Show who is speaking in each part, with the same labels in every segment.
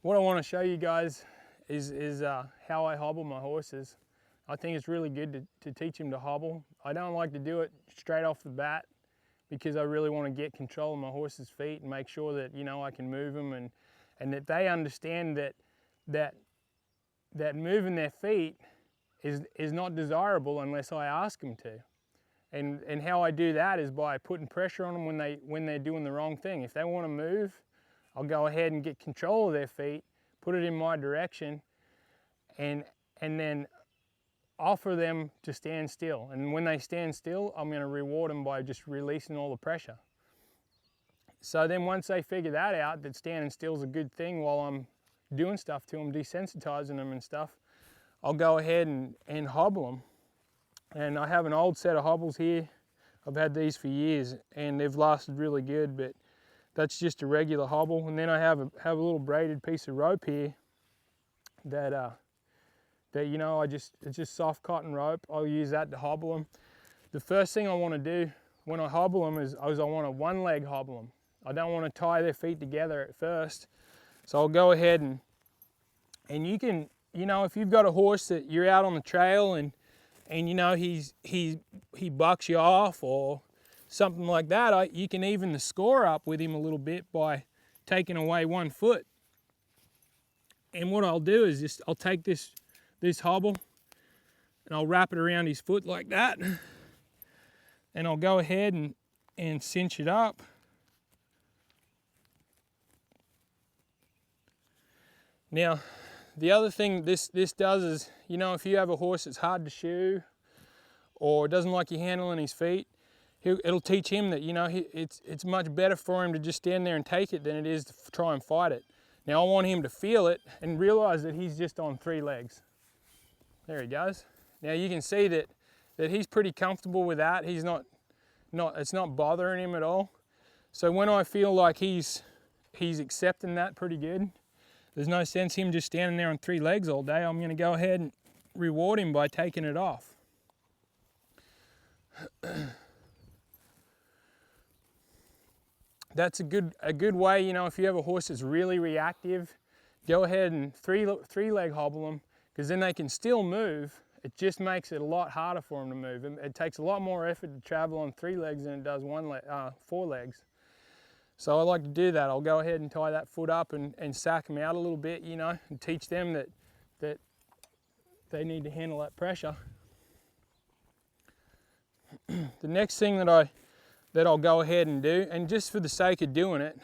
Speaker 1: What I want to show you guys is how I hobble my horses. I think it's really good to teach them to hobble. I don't like to do it straight off the bat because I really want to get control of my horse's feet and make sure that, you know, I can move them and that they understand that moving their feet is not desirable unless I ask them to. And how I do that is by putting pressure on them when they're doing the wrong thing. If they want to move, I'll go ahead and get control of their feet, put it in my direction, and then offer them to stand still. And when they stand still, I'm going to reward them by just releasing all the pressure. So then once they figure that out, that standing still is a good thing while I'm doing stuff to them, desensitizing them and stuff, I'll go ahead and hobble them. And I have an old set of hobbles here. I've had these for years and they've lasted really good, but that's just a regular hobble. And then I have a little braided piece of rope here that you know, it's just soft cotton rope. I'll use that to hobble them. The first thing I want to do when I hobble them is I want to one leg hobble them. I don't want to tie their feet together at first. So I'll go ahead and you can, you know, if you've got a horse that you're out on the trail and you know he bucks you off or something like that, you can even the score up with him a little bit by taking away one foot. And what I'll do is I'll take this hobble and I'll wrap it around his foot like that, and I'll go ahead and cinch it up. Now, the other thing this does is, you know, if you have a horse that's hard to shoe or doesn't like you handling his feet, it'll teach him that, you know, it's much better for him to just stand there and take it than it is to try and fight it. Now I want him to feel it and realize that he's just on 3 legs. There he goes. Now you can see that he's pretty comfortable with that. He's it's not bothering him at all. So when I feel like he's accepting that pretty good, there's no sense him just standing there on 3 legs all day. I'm going to go ahead and reward him by taking it off. That's a good way, you know, if you have a horse that's really reactive, go ahead and three leg hobble them, because then they can still move. It just makes it a lot harder for them to move. It takes a lot more effort to travel on 3 legs than it does 4 legs. So I like to do that. I'll go ahead and tie that foot up and sack them out a little bit, you know, and teach them that they need to handle that pressure. The next thing that I'll go ahead and do, and just for the sake of doing it,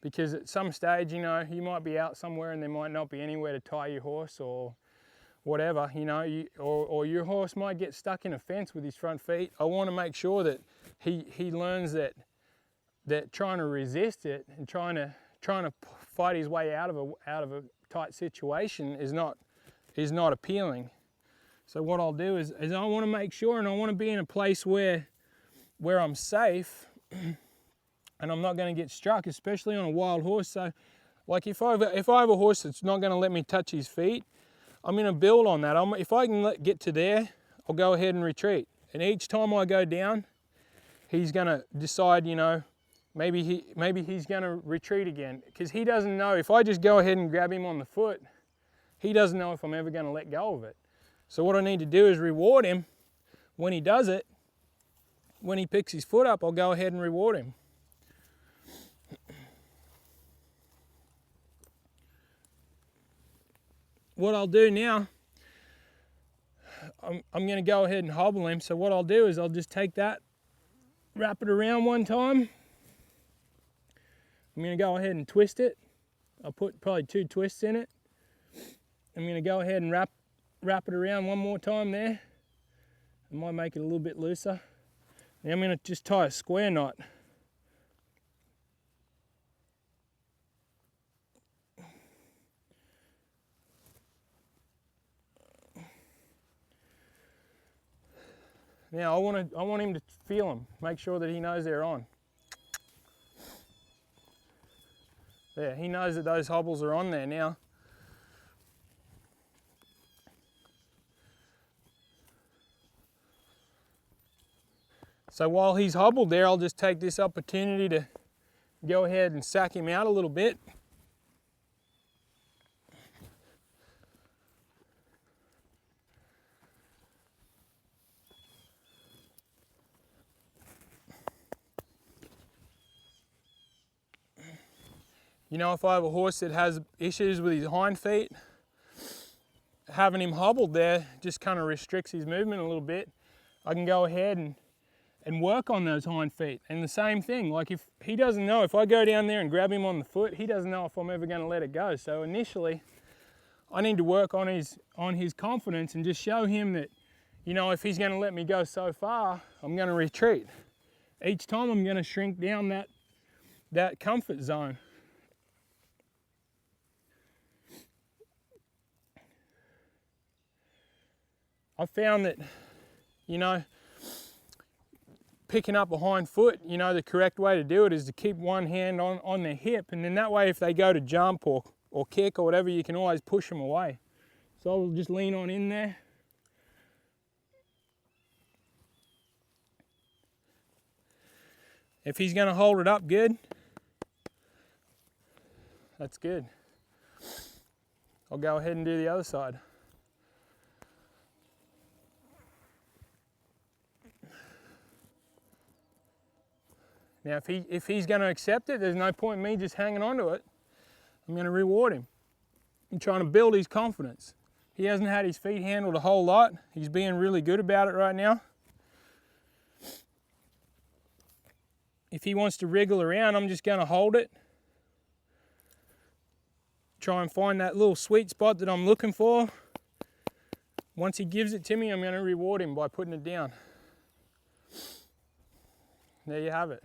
Speaker 1: because at some stage, you know, you might be out somewhere and there might not be anywhere to tie your horse or whatever, you know, or your horse might get stuck in a fence with his front feet. I want to make sure that he learns that trying to resist it and trying to fight his way out of a tight situation is not appealing. So what I'll do is I want to make sure, and I want to be in a place where I'm safe and I'm not going to get struck, especially on a wild horse. So like if I have a horse that's not going to let me touch his feet, I'm going to build on that. If I can get to there, I'll go ahead and retreat. And each time I go down, he's going to decide, you know, maybe he's going to retreat again, because he doesn't know. If I just go ahead and grab him on the foot, he doesn't know if I'm ever going to let go of it. So what I need to do is reward him when he does it. When he picks his foot up, I'll go ahead and reward him. What I'll do now, I'm going to go ahead and hobble him. So what I'll do is I'll just take that, wrap it around one time. I'm going to go ahead and twist it. I'll put probably 2 twists in it. I'm going to go ahead and wrap it around one more time there. I might make it a little bit looser. Now I'm going to just tie a square knot. Now I want him to feel them, make sure that he knows they're on. There, he knows that those hobbles are on there now. So while he's hobbled there, I'll just take this opportunity to go ahead and sack him out a little bit. You know, if I have a horse that has issues with his hind feet, having him hobbled there just kind of restricts his movement a little bit. I can go ahead and work on those hind feet. And the same thing, like if he doesn't know, if I go down there and grab him on the foot, he doesn't know if I'm ever going to let it go. So initially, I need to work on his confidence and just show him that, you know, if he's going to let me go so far, I'm going to retreat. Each time I'm going to shrink down that comfort zone. I found that, you know, picking up a hind foot, you know, the correct way to do it is to keep one hand on their hip, and then that way if they go to jump or kick or whatever, you can always push them away. So I'll just lean on in there. If he's going to hold it up good, that's good. I'll go ahead and do the other side. Now if he's going to accept it, there's no point in me just hanging on to it. I'm going to reward him. I'm trying to build his confidence. He hasn't had his feet handled a whole lot. He's being really good about it right now. If he wants to wriggle around, I'm just going to hold it. Try and find that little sweet spot that I'm looking for. Once he gives it to me, I'm going to reward him by putting it down. There you have it.